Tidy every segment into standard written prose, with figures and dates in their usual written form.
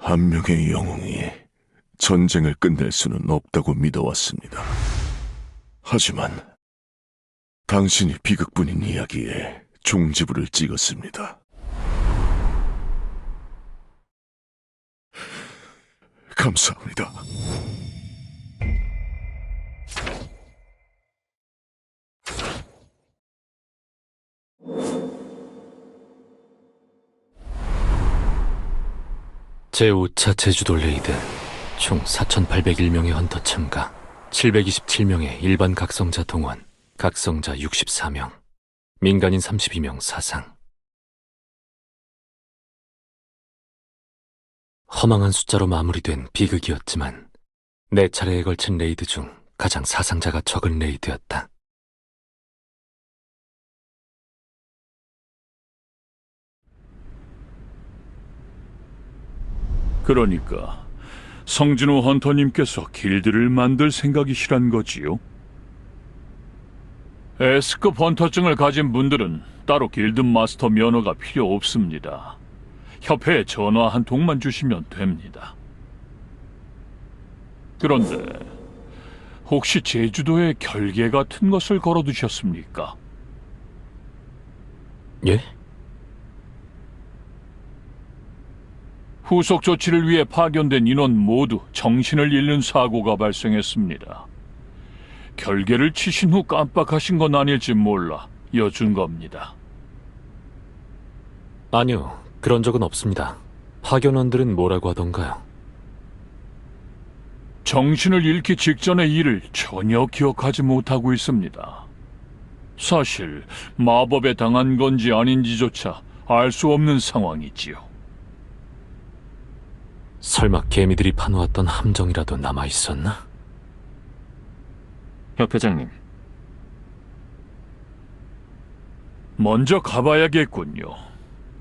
한 명의 영웅이 전쟁을 끝낼 수는 없다고 믿어왔습니다. 하지만 당신이 비극뿐인 이야기에 종지부를 찍었습니다. 감사합니다. 제5차 제주도 레이드 총 4,801명의 헌터 참가, 727명의 일반 각성자 동원, 각성자 64명, 민간인 32명 사상. 허망한 숫자로 마무리된 비극이었지만 4차례에 걸친 레이드 중 가장 사상자가 적은 레이드였다. 그러니까 성진호 헌터님께서 길드를 만들 생각이시란 거지요? S급 헌터증을 가진 분들은 따로 길드 마스터 면허가 필요 없습니다. 협회에 전화 한 통만 주시면 됩니다. 그런데 혹시 제주도에 결계 같은 것을 걸어두셨습니까? 예? 후속 조치를 위해 파견된 인원 모두 정신을 잃는 사고가 발생했습니다. 결계를 치신 후 깜빡하신 건 아닐지 몰라 여쭌 겁니다. 아니요, 그런 적은 없습니다. 파견원들은 뭐라고 하던가요? 정신을 잃기 직전의 일을 전혀 기억하지 못하고 있습니다. 사실 마법에 당한 건지 아닌지조차 알 수 없는 상황이지요. 설마 개미들이 파놓았던 함정이라도 남아있었나? 협회장님, 먼저 가봐야겠군요.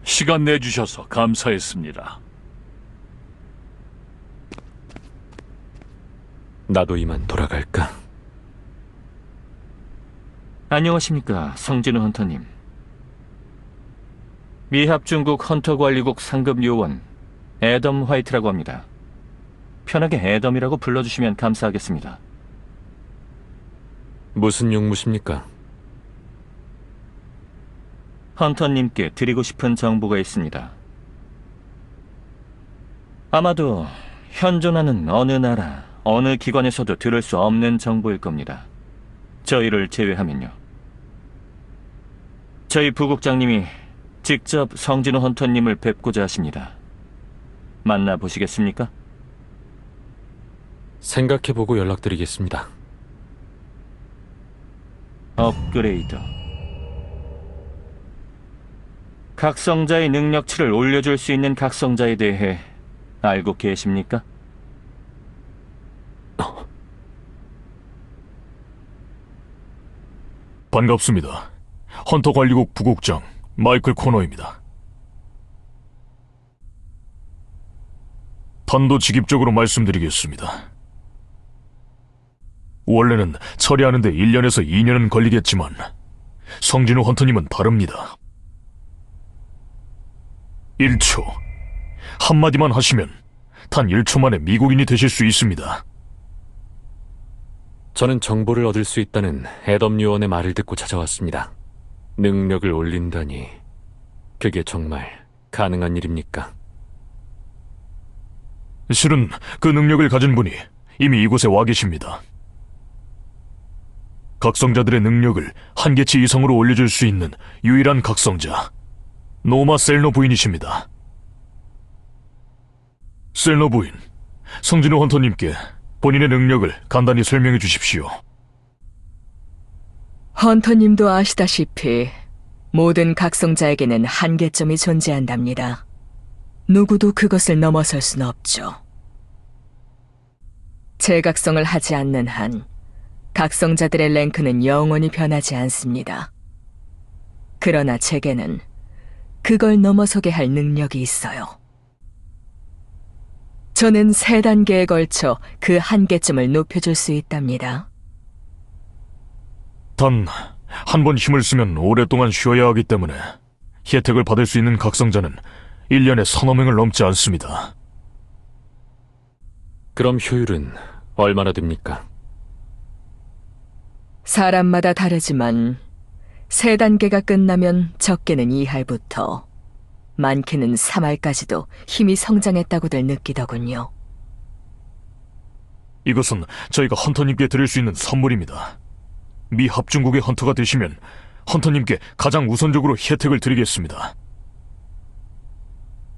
시간 내주셔서 감사했습니다. 나도 이만 돌아갈까? 안녕하십니까, 성진우 헌터님. 미합중국 헌터관리국 상급 요원 애덤 화이트라고 합니다. 편하게 애덤이라고 불러주시면 감사하겠습니다. 무슨 용무십니까? 헌터님께 드리고 싶은 정보가 있습니다. 아마도 현존하는 어느 나라, 어느 기관에서도 들을 수 없는 정보일 겁니다. 저희를 제외하면요. 저희 부국장님이 직접 성진우 헌터님을 뵙고자 하십니다. 만나보시겠습니까? 생각해보고 연락드리겠습니다. 업그레이드. 각성자의 능력치를 올려줄 수 있는 각성자에 대해 알고 계십니까? 반갑습니다. 헌터관리국 부국장 마이클 코너입니다. 단도직입적으로 말씀드리겠습니다. 원래는 처리하는데 1년에서 2년은 걸리겠지만 성진우 헌터님은 다릅니다. 1초, 한마디만 하시면 단 1초 만에 미국인이 되실 수 있습니다. 저는 정보를 얻을 수 있다는 애덤 요원의 말을 듣고 찾아왔습니다. 능력을 올린다니, 그게 정말 가능한 일입니까? 실은 그 능력을 가진 분이 이미 이곳에 와 계십니다. 각성자들의 능력을 한계치 이상으로 올려줄 수 있는 유일한 각성자, 노마 셀너 부인이십니다. 셀너 부인, 성진우 헌터님께 본인의 능력을 간단히 설명해 주십시오. 헌터님도 아시다시피 모든 각성자에게는 한계점이 존재한답니다. 누구도 그것을 넘어설 순 없죠. 재각성을 하지 않는 한 각성자들의 랭크는 영원히 변하지 않습니다. 그러나 제게는 그걸 넘어서게 할 능력이 있어요. 저는 3단계에 걸쳐 그 한계점을 높여줄 수 있답니다. 단, 한 번 힘을 쓰면 오랫동안 쉬어야 하기 때문에 혜택을 받을 수 있는 각성자는 1년에 서너 명을 넘지 않습니다. 그럼 효율은 얼마나 됩니까? 사람마다 다르지만 3단계가 끝나면 적게는 2할부터 많게는 3할까지도 힘이 성장했다고들 느끼더군요. 이것은 저희가 헌터님께 드릴 수 있는 선물입니다. 미 합중국의 헌터가 되시면 헌터님께 가장 우선적으로 혜택을 드리겠습니다.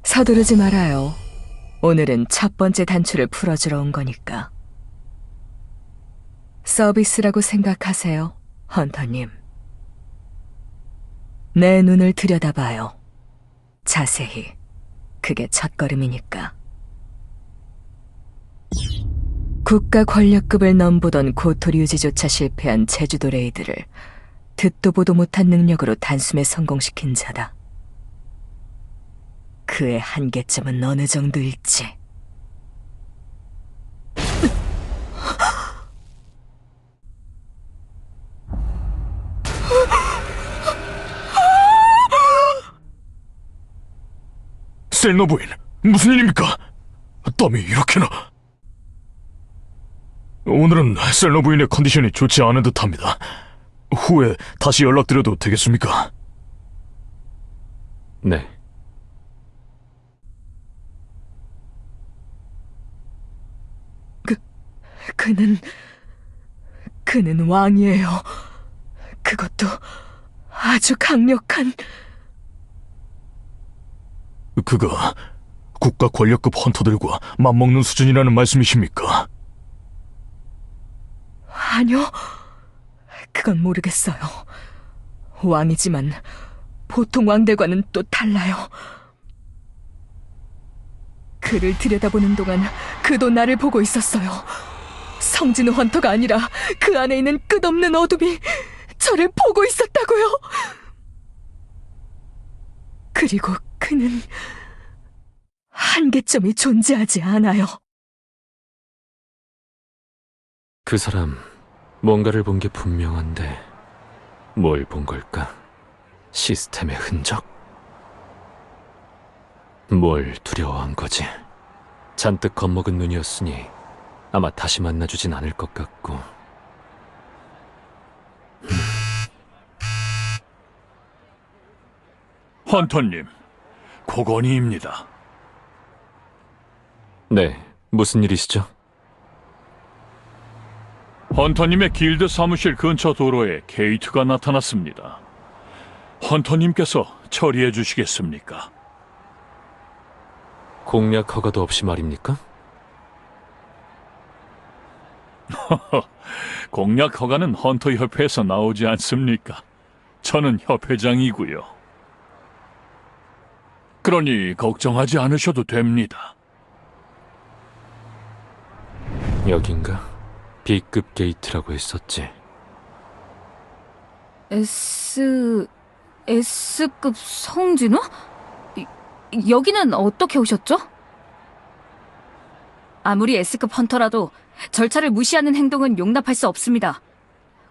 서두르지 말아요. 오늘은 첫 번째 단추를 풀어주러 온 거니까. 서비스라고 생각하세요, 헌터님. 내 눈을 들여다봐요. 자세히. 그게 첫걸음이니까. 국가 권력급을 넘보던 고토리 유지조차 실패한 제주도 레이드를 듣도 보도 못한 능력으로 단숨에 성공시킨 자다. 그의 한계점은 어느 정도일지. 셀너 부인, 무슨 일입니까? 땀이 이렇게나... 오늘은 셀너 부인의 컨디션이 좋지 않은 듯합니다. 후에 다시 연락드려도 되겠습니까? 네. 그는 왕이에요. 그것도 아주 강력한... 그가 국가 권력급 헌터들과 맞먹는 수준이라는 말씀이십니까? 아니요. 그건 모르겠어요. 왕이지만 보통 왕들과는 또 달라요. 그를 들여다보는 동안 그도 나를 보고 있었어요. 성진우 헌터가 아니라 그 안에 있는 끝없는 어둠이 저를 보고 있었다고요. 그리고 그는 한계점이 존재하지 않아요. 그 사람 뭔가를 본 게 분명한데 뭘 본 걸까? 시스템의 흔적? 뭘 두려워한 거지? 잔뜩 겁먹은 눈이었으니 아마 다시 만나주진 않을 것 같고. 헌터님, 고건희입니다. 네, 무슨 일이시죠? 헌터님의 길드 사무실 근처 도로에 게이트가 나타났습니다. 헌터님께서 처리해 주시겠습니까? 공략 허가도 없이 말입니까? 공략 허가는 헌터 협회에서 나오지 않습니까? 저는 협회장이고요. 그러니 걱정하지 않으셔도 됩니다. 여긴가? B급 게이트라고 했었지. S급 성진우? 여기는 어떻게 오셨죠? 아무리 S급 헌터라도 절차를 무시하는 행동은 용납할 수 없습니다.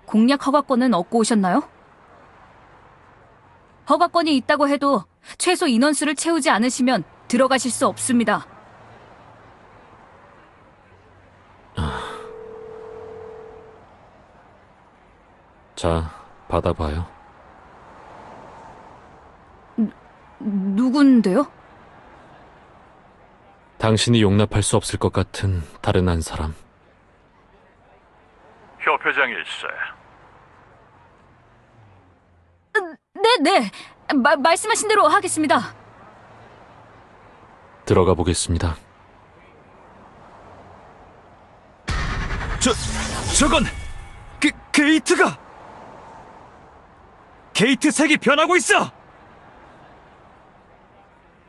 공략 허가권은 얻고 오셨나요? 허가권이 있다고 해도 최소 인원수를 채우지 않으시면 들어가실 수 없습니다. 자, 받아봐요. 누군데요? 당신이 용납할 수 없을 것 같은 다른 한 사람. 협회장일세. 네. 말씀하신 대로 하겠습니다. 들어가 보겠습니다. 저건 게이트가! 게이트 색이 변하고 있어!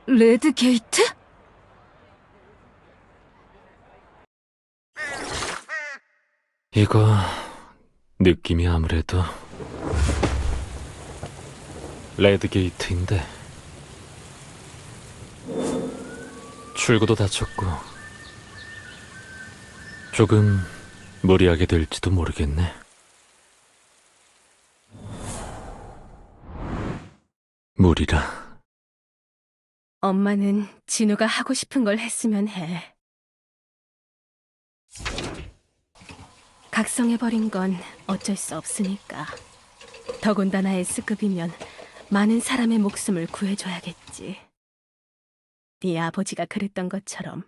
레드 게이트? 이거 느낌이 아무래도 레드 게이트인데 출구도 닫혔고 조금 무리하게 될지도 모르겠네. 무리라. 엄마는 진우가 하고 싶은 걸 했으면 해. 각성해버린 건 어쩔 수 없으니까. 더군다나 S급이면 많은 사람의 목숨을 구해줘야겠지. 네 아버지가 그랬던 것처럼.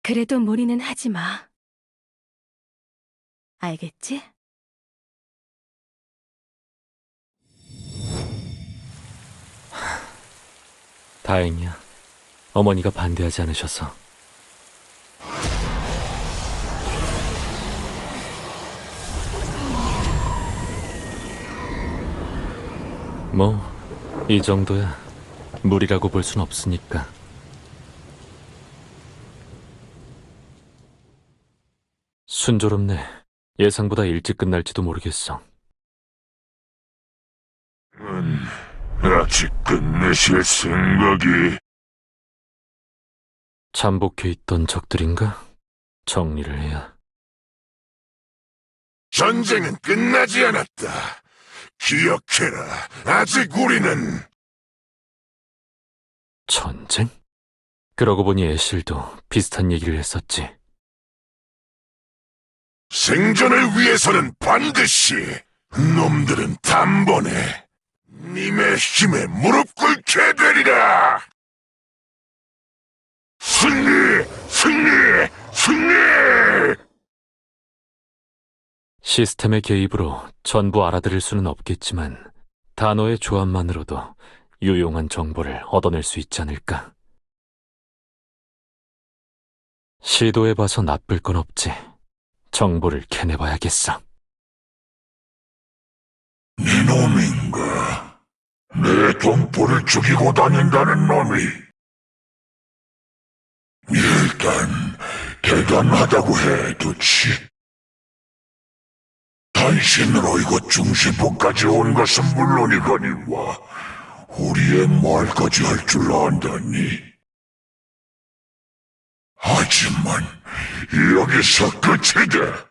그래도 무리는 하지 마. 알겠지? 다행이야. 어머니가 반대하지 않으셔서. 뭐, 이 정도야 무리라고 볼 순 없으니까. 순조롭네. 예상보다 일찍 끝날지도 모르겠어. 아직 끝내실 생각이... 잠복해 있던 적들인가? 정리를 해야. 전쟁은 끝나지 않았다. 기억해라. 아직 우리는... 전쟁? 그러고 보니 애실도 비슷한 얘기를 했었지. 생존을 위해서는 반드시 놈들은 단번에 님의 힘에 무릎 꿇게 되리라. 승리! 승리! 승리! 시스템의 개입으로 전부 알아들을 수는 없겠지만 단어의 조합만으로도 유용한 정보를 얻어낼 수 있지 않을까. 시도해봐서 나쁠 건 없지. 정보를 캐내봐야겠어. 이놈인가? 내 동포를 죽이고 다닌다는 놈이. 일단 대단하다고 해두지. 단신으로 이곳 중시부까지 온 것은 물론이거니와 우리의 말까지 할 줄 안다니. 하지만 여기서 끝이다.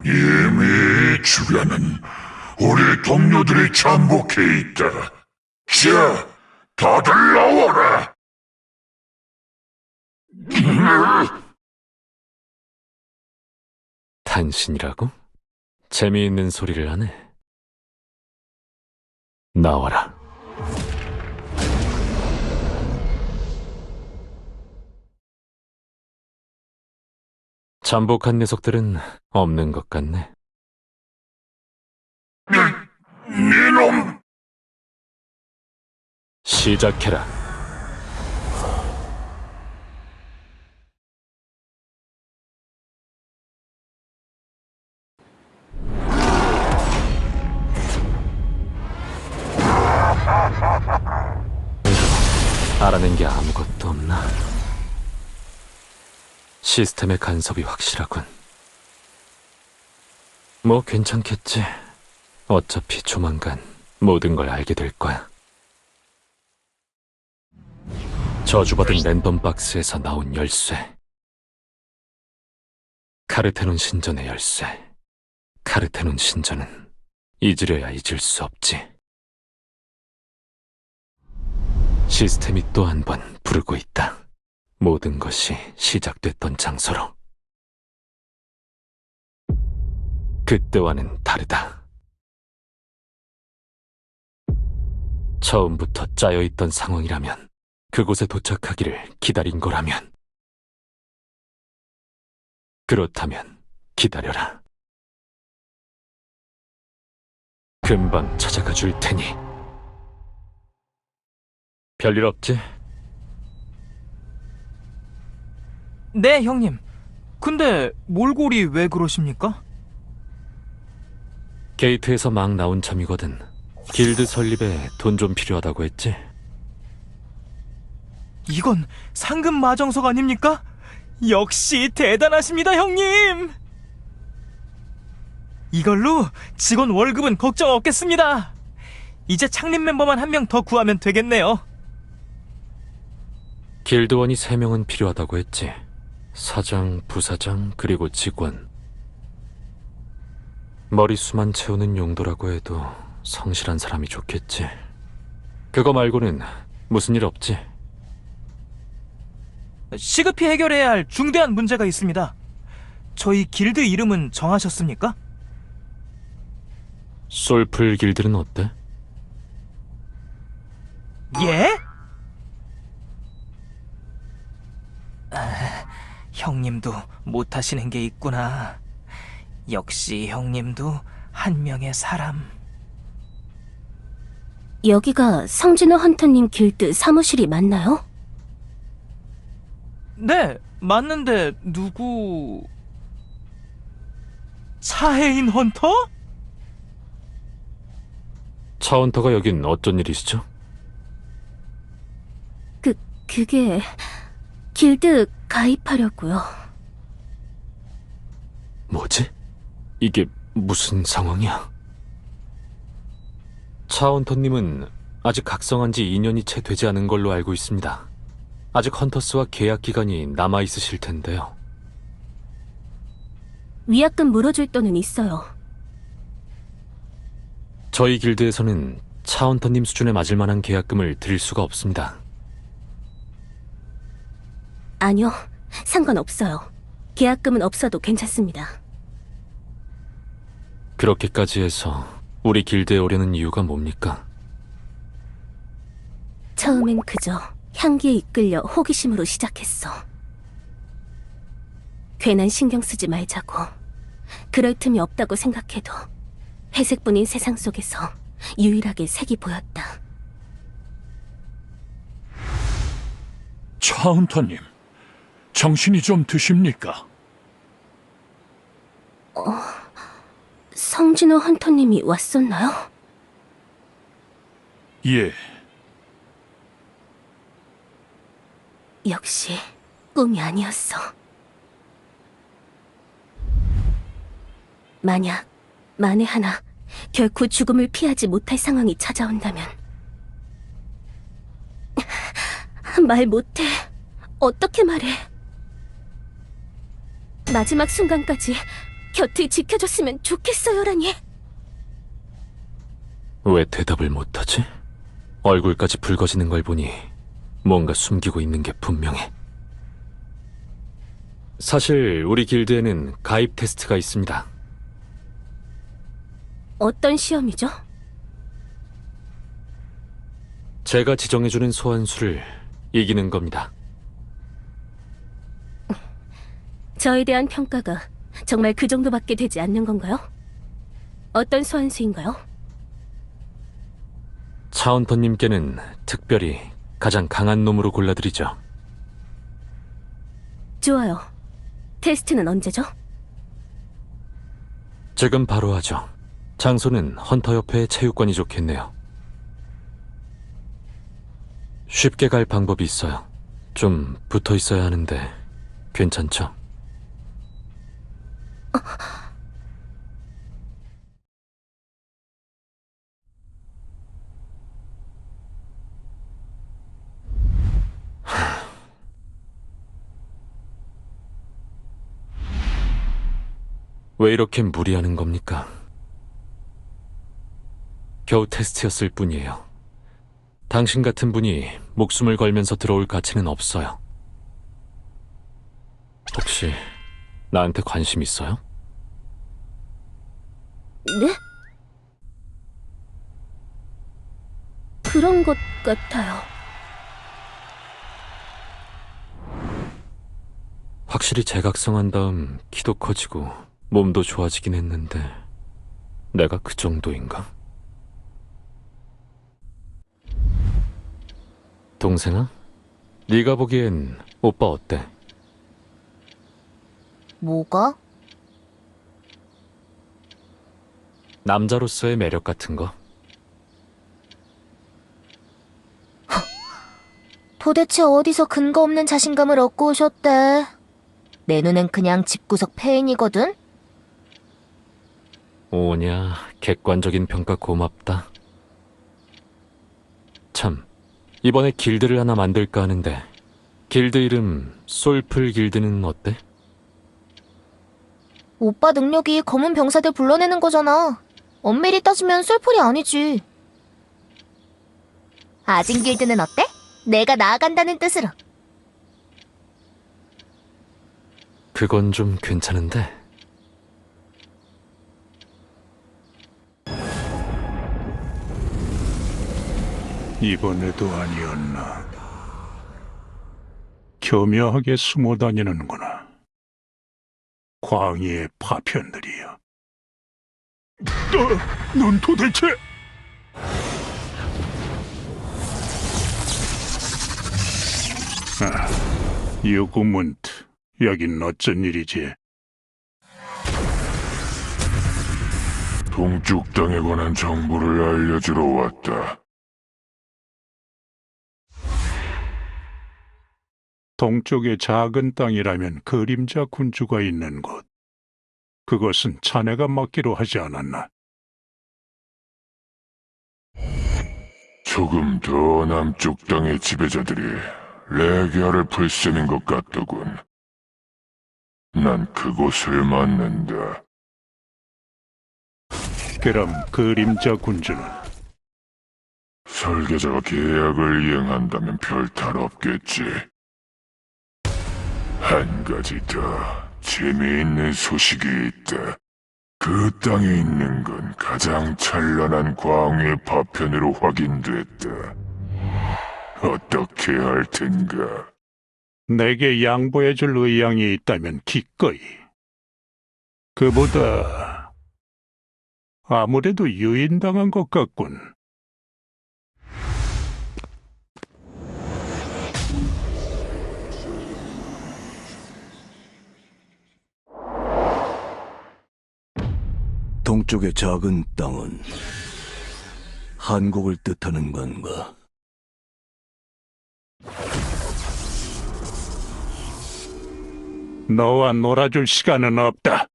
이미 주변은 우리 동료들이 잠복해 있다. 자, 다들 나와라. 단신이라고? 재미있는 소리를 하네. 나와라. 잠복한 녀석들은 없는 것 같네. 니놈! 시작해라. 알아낸 게 아무것도 없나? 시스템의 간섭이 확실하군. 뭐 괜찮겠지. 어차피 조만간 모든 걸 알게 될 거야. 저주받은 랜덤 박스에서 나온 열쇠. 카르테논 신전의 열쇠. 카르테논 신전은 잊으려야 잊을 수 없지. 시스템이 또 한 번 부르고 있다. 모든 것이 시작됐던 장소로. 그때와는 다르다. 처음부터 짜여있던 상황이라면, 그곳에 도착하기를 기다린 거라면, 그렇다면 기다려라. 금방 찾아가 줄 테니. 별일 없지? 네, 형님. 근데 몰골이 왜 그러십니까? 게이트에서 막 나온 참이거든. 길드 설립에 돈 좀 필요하다고 했지? 이건 상금 마정석 아닙니까? 역시 대단하십니다, 형님! 이걸로 직원 월급은 걱정 없겠습니다. 이제 창립 멤버만 한 명 더 구하면 되겠네요. 길드원이 3명은 필요하다고 했지. 사장, 부사장, 그리고 직원. 머리수만 채우는 용도라고 해도 성실한 사람이 좋겠지. 그거 말고는 무슨 일 없지? 시급히 해결해야 할 중대한 문제가 있습니다. 저희 길드 이름은 정하셨습니까? 솔플 길드는 어때? 예? 형님도 못하시는 게 있구나. 역시 형님도 한 명의 사람. 여기가 성진호 헌터님 길드 사무실이 맞나요? 네, 맞는데 누구... 차혜인 헌터? 차원터가 여긴 어쩐 일이시죠? 그게 길드 가입하려고요. 뭐지? 이게 무슨 상황이야? 차원터님은 아직 각성한 지 2년이 채 되지 않은 걸로 알고 있습니다. 아직 헌터스와 계약 기간이 남아있으실 텐데요. 위약금 물어줄 돈은 있어요. 저희 길드에서는 차원터님 수준에 맞을 만한 계약금을 드릴 수가 없습니다. 아니요, 상관없어요. 계약금은 없어도 괜찮습니다. 그렇게까지 해서 우리 길드에 오려는 이유가 뭡니까? 처음엔 그저 향기에 이끌려 호기심으로 시작했어. 괜한 신경 쓰지 말자고. 그럴 틈이 없다고 생각해도 회색뿐인 세상 속에서 유일하게 색이 보였다. 차은터님, 정신이 좀 드십니까? 성진호 헌터님이 왔었나요? 예, 역시 꿈이 아니었어. 만약 만에 하나 결코 죽음을 피하지 못할 상황이 찾아온다면 말 못해. 어떻게 말해? 마지막 순간까지 곁을 지켜줬으면 좋겠어요라니. 왜 대답을 못하지? 얼굴까지 붉어지는 걸 보니 뭔가 숨기고 있는 게 분명해. 사실 우리 길드에는 가입 테스트가 있습니다. 어떤 시험이죠? 제가 지정해주는 소환수를 이기는 겁니다. 저에 대한 평가가 정말 그 정도밖에 되지 않는 건가요? 어떤 소환수인가요? 차원터님께는 특별히 가장 강한 놈으로 골라드리죠. 좋아요. 테스트는 언제죠? 지금 바로 하죠. 장소는 헌터협회의 체육관이 좋겠네요. 쉽게 갈 방법이 있어요. 좀 붙어 있어야 하는데 괜찮죠? 왜 이렇게 무리하는 겁니까? 겨우 테스트였을 뿐이에요. 당신 같은 분이 목숨을 걸면서 들어올 가치는 없어요. 혹시 나한테 관심 있어요? 네? 그런 것 같아요. 확실히 재각성한 다음 키도 커지고 몸도 좋아지긴 했는데 내가 그 정도인가? 동생아? 네가 보기엔 오빠 어때? 뭐가? 남자로서의 매력 같은 거? 도대체 어디서 근거 없는 자신감을 얻고 오셨대? 내 눈엔 그냥 집구석 폐인이거든? 오냐, 객관적인 평가 고맙다. 참, 이번에 길드를 하나 만들까 하는데 길드 이름 솔플 길드는 어때? 오빠 능력이 검은 병사들 불러내는 거잖아. 엄밀히 따지면 솔플이 아니지. 아진 길드는 어때? 내가 나아간다는 뜻으로. 그건 좀 괜찮은데. 이번에도 아니었나. 교묘하게 숨어 다니는구나. 광희의 파편들이여. 넌 도대체... 유구문트, 여긴 어쩐 일이지? 동쪽 땅에 관한 정보를 알려주러 왔다. 동쪽의 작은 땅이라면 그림자 군주가 있는 곳. 그것은 자네가 맡기로 하지 않았나? 조금 더 남쪽 땅의 지배자들이 레게아를 풀 셈인 것 같더군. 난 그곳을 맡는다. 그럼 그림자 군주는? 설계자가 계약을 이행한다면 별 탈 없겠지. 한 가지 더 재미있는 소식이 있다. 그 땅에 있는 건 가장 찬란한 광의 파편으로 확인됐다. 어떻게 할 텐가? 내게 양보해줄 의향이 있다면 기꺼이. 그보다 아무래도 유인당한 것 같군. 동쪽의 작은 땅은 한국을 뜻하는 건가? 너와 놀아줄 시간은 없다.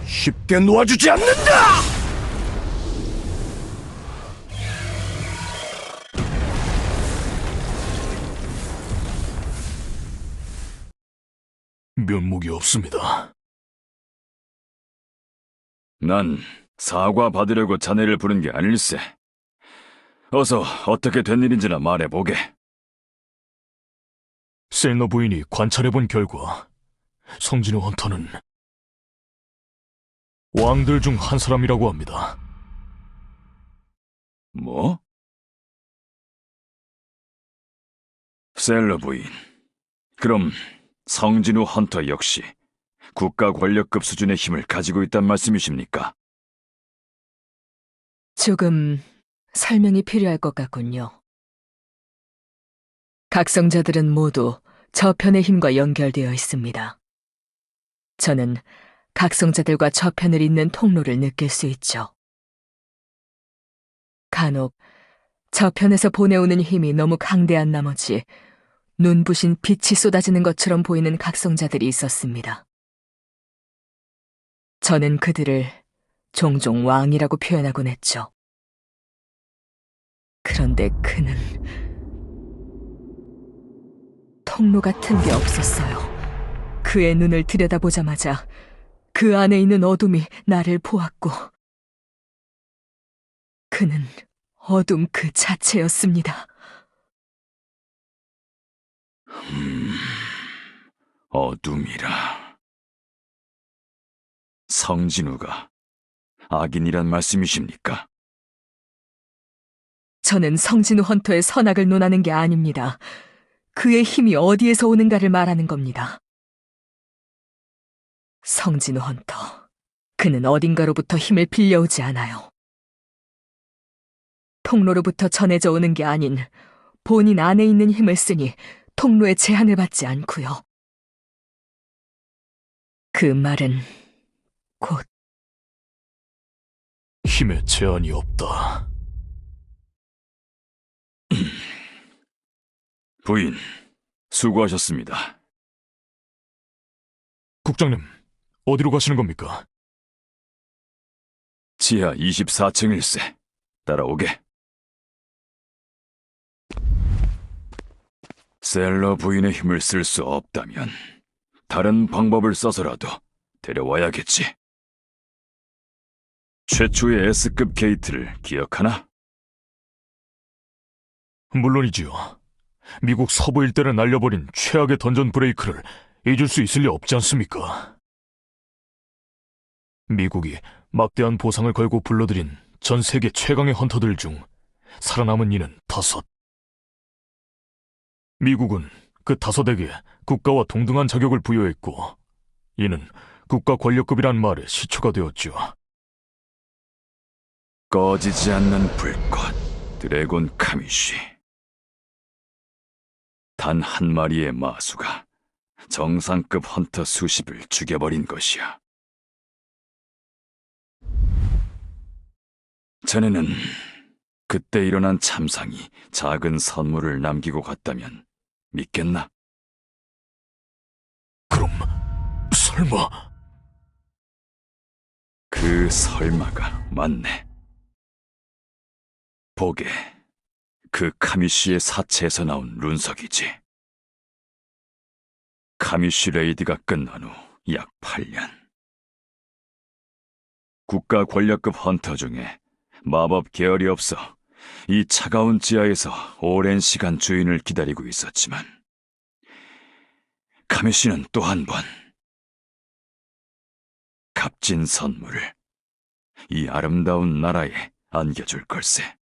쉽게 놓아주지 않는다! 면목이 없습니다. 난 사과 받으려고 자네를 부른 게 아닐세. 어서 어떻게 된 일인지나 말해보게. 셀너 부인이 관찰해본 결과 성진우 헌터는 왕들 중 한 사람이라고 합니다. 뭐? 셀러 부인. 그럼 성진우 헌터 역시 국가 권력급 수준의 힘을 가지고 있단 말씀이십니까? 조금 설명이 필요할 것 같군요. 각성자들은 모두 저편의 힘과 연결되어 있습니다. 저는 각성자들과 저편을 잇는 통로를 느낄 수 있죠. 간혹 저편에서 보내오는 힘이 너무 강대한 나머지 눈부신 빛이 쏟아지는 것처럼 보이는 각성자들이 있었습니다. 저는 그들을 종종 왕이라고 표현하곤 했죠. 그런데 그는 통로 같은 게 없었어요. 그의 눈을 들여다보자마자 그 안에 있는 어둠이 나를 보았고, 그는 어둠 그 자체였습니다. 어둠이라. 성진우가 악인이란 말씀이십니까? 저는 성진우 헌터의 선악을 논하는 게 아닙니다. 그의 힘이 어디에서 오는가를 말하는 겁니다. 성진우 헌터, 그는 어딘가로부터 힘을 빌려오지 않아요. 통로로부터 전해져 오는 게 아닌 본인 안에 있는 힘을 쓰니 통로에 제한을 받지 않고요. 그 말은 곧 힘에 제한이 없다. 부인, 수고하셨습니다. 국장님, 어디로 가시는 겁니까? 지하 24층일세. 따라오게. 셀러 부인의 힘을 쓸 수 없다면 다른 방법을 써서라도 데려와야겠지. 최초의 S급 게이트를 기억하나? 물론이지요. 미국 서부 일대를 날려버린 최악의 던전 브레이크를 잊을 수 있을 리 없지 않습니까? 미국이 막대한 보상을 걸고 불러들인 전 세계 최강의 헌터들 중 살아남은 이는 5. 미국은 그 5에게 국가와 동등한 자격을 부여했고 이는 국가 권력급이란 말의 시초가 되었죠. 꺼지지 않는 불꽃, 드래곤 카미쉬. 단 한 마리의 마수가 정상급 헌터 수십을 죽여버린 것이야. 자네는 그때 일어난 참상이 작은 선물을 남기고 갔다면 믿겠나? 그럼 설마... 그 설마가 맞네. 보게, 그 카미쉬의 사체에서 나온 룬석이지. 카미쉬 레이드가 끝난 후 약 8년. 국가 권력급 헌터 중에 마법 계열이 없어 이 차가운 지하에서 오랜 시간 주인을 기다리고 있었지만 카미쉬는 또 한 번 값진 선물을 이 아름다운 나라에 안겨줄 걸세.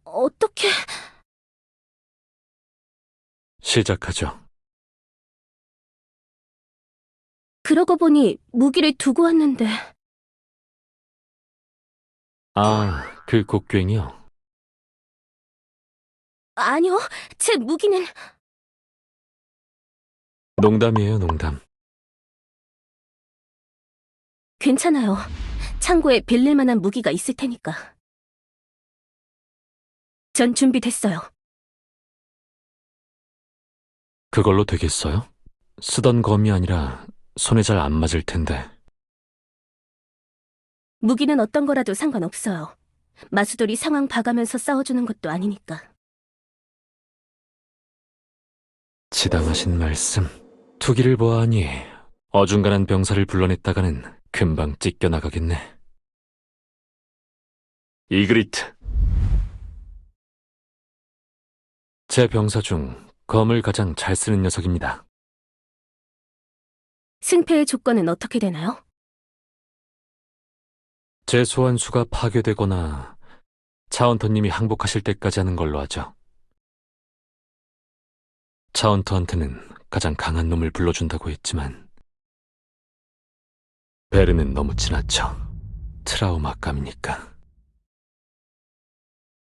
어떻게... 시작하죠. 그러고 보니 무기를 두고 왔는데... 아, 그 곡괭이요? 아니요, 제 무기는... 농담이에요, 농담. 괜찮아요. 창고에 빌릴 만한 무기가 있을 테니까. 전 준비됐어요. 그걸로 되겠어요? 쓰던 검이 아니라 손에 잘 안 맞을 텐데. 무기는 어떤 거라도 상관없어요. 마수돌이 상황 봐가면서 싸워주는 것도 아니니까. 지당하신 말씀. 투기를 보아하니 어중간한 병사를 불러냈다가는 금방 찢겨나가겠네. 이그리트. 제 병사 중 검을 가장 잘 쓰는 녀석입니다. 승패의 조건은 어떻게 되나요? 제 소환수가 파괴되거나 차헌터님이 항복하실 때까지 하는 걸로 하죠. 차헌터한테는 가장 강한 놈을 불러준다고 했지만 베르는 너무 지나쳐. 트라우마감이니까.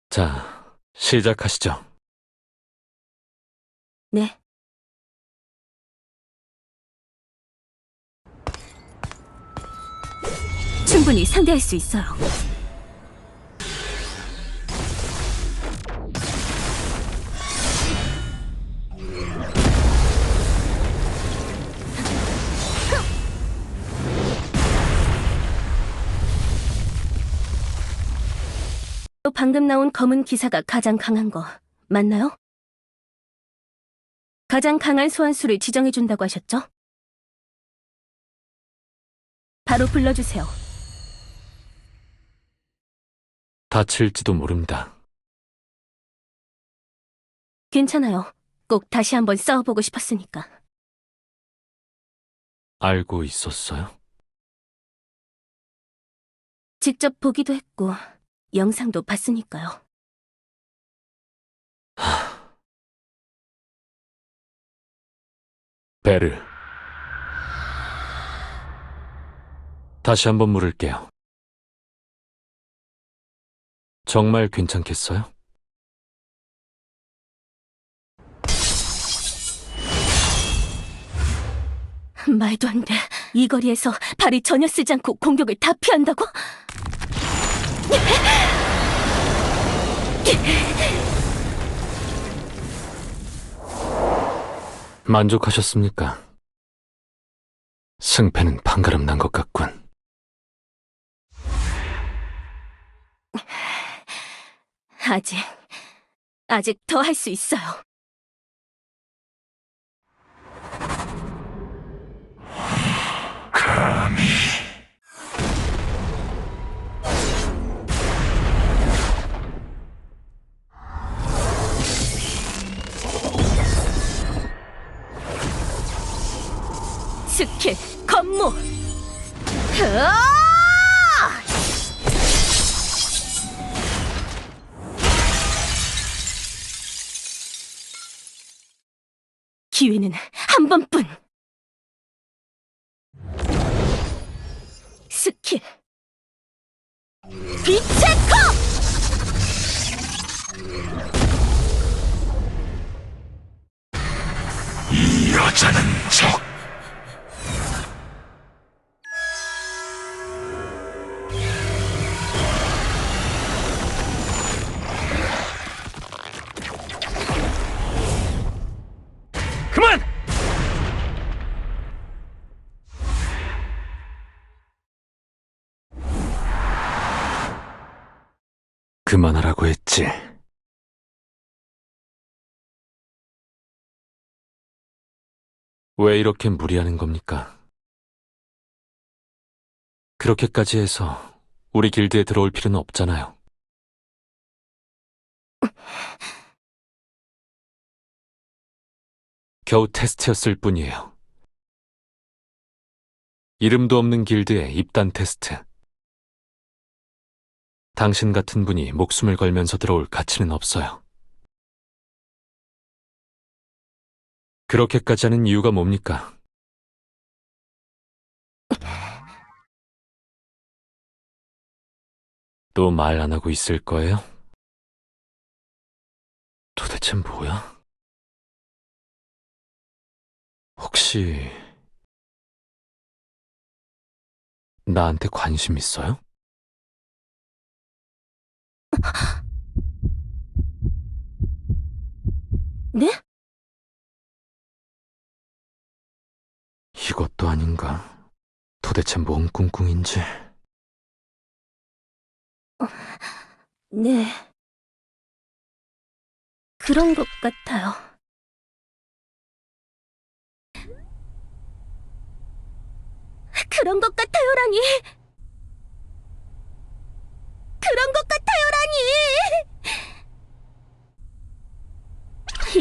자, 시작하시죠. 네. 충분히 상대할 수 있어요. 또 방금 나온 검은 기사가 가장 강한 거 맞나요? 가장 강한 소환수를 지정해준다고 하셨죠? 바로 불러주세요. 다칠지도 모릅니다. 괜찮아요. 꼭 다시 한번 싸워보고 싶었으니까. 알고 있었어요? 직접 보기도 했고 영상도 봤으니까요. 베르. 다시 한번 물을게요. 정말 괜찮겠어요? 말도 안 돼. 이 거리에서 발이 전혀 쓰지 않고 공격을 다 피한다고? 만족하셨습니까? 승패는 판가름 난 것 같군. 아직 더 할 수 있어요. 가. 스킬 건모. 으아! 기회는 한 번뿐. 스킬 빛의 컵! 이 여자는 적. 그만! 그만하라고 했지. 왜 이렇게 무리하는 겁니까? 그렇게까지 해서 우리 길드에 들어올 필요는 없잖아요. 겨우 테스트였을 뿐이에요. 이름도 없는 길드의 입단 테스트. 당신 같은 분이 목숨을 걸면서 들어올 가치는 없어요. 그렇게까지 하는 이유가 뭡니까? 또 말 안 하고 있을 거예요? 도대체 뭐야? 혹시 나한테 관심 있어요? 네? 이것도 아닌가? 도대체 뭔 꿍꿍인지. 네. 그런 것 같아요. 그런 것 같아요라니! 그런 것 같아요라니!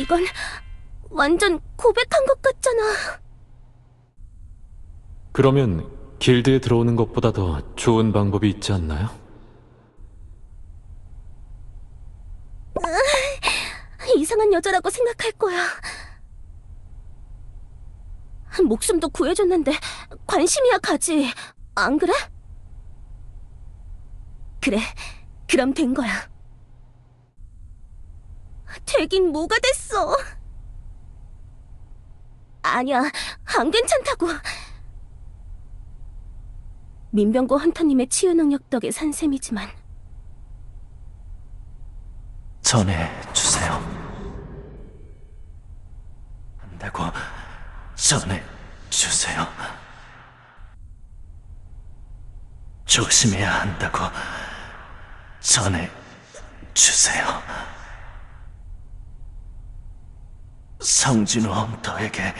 이건 완전 고백한 것 같잖아. 그러면 길드에 들어오는 것보다 더 좋은 방법이 있지 않나요? 이상한 여자라고 생각할 거야. 목숨도 구해줬는데 관심이야 가지. 안 그래? 그래, 그럼 된 거야. 되긴 뭐가 됐어. 아니야, 안 괜찮다고. 민병고 헌터님의 치유 능력 덕에 산 셈이지만 전해주세요. 한다고 전해주세요. 조심해야 한다고 전해주세요. 성진우 헌터에게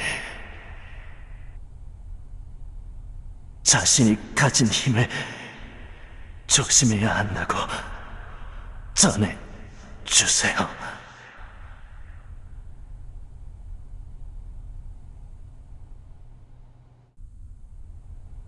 자신이 가진 힘을 조심해야 한다고 전해주세요.